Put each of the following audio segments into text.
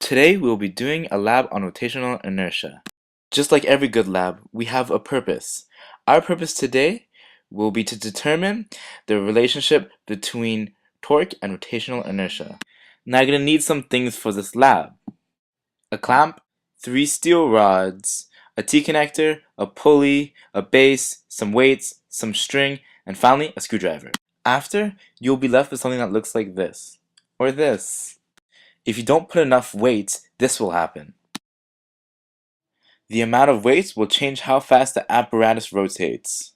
Today we'll be doing a lab on rotational inertia. Just like every good lab, we have a purpose. Our purpose today will be to determine the relationship between torque and rotational inertia. Now you're going to need some things for this lab. A clamp, 3 steel rods, a T-connector, a pulley, a base, some weights, some string, and finally a screwdriver. After, you'll be left with something that looks like this, or this. If you don't put enough weights, this will happen. The amount of weights will change how fast the apparatus rotates.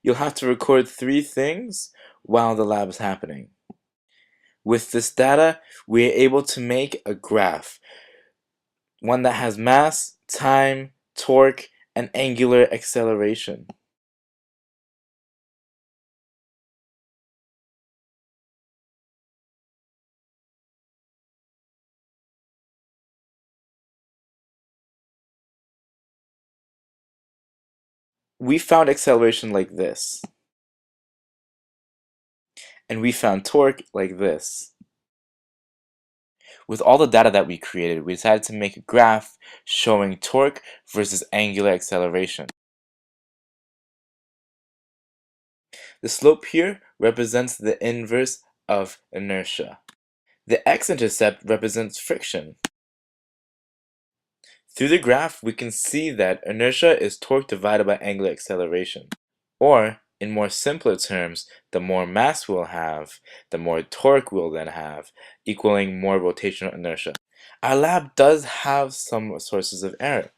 You'll have to record 3 things while the lab is happening. With this data, we are able to make a graph, one that has mass, time, torque, and angular acceleration. We found acceleration like this, and we found torque like this. With all the data that we created, we decided to make a graph showing torque versus angular acceleration. The slope here represents the inverse of inertia. The x-intercept represents friction. Through the graph, we can see that inertia is torque divided by angular acceleration. Or, in more simpler terms, the more mass we'll have, the more torque we'll then have, equaling more rotational inertia. Our lab does have some sources of error.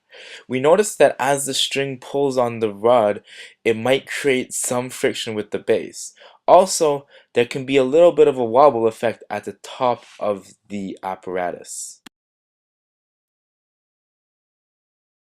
We notice that as the string pulls on the rod, it might create some friction with the base. Also, there can be a little bit of a wobble effect at the top of the apparatus.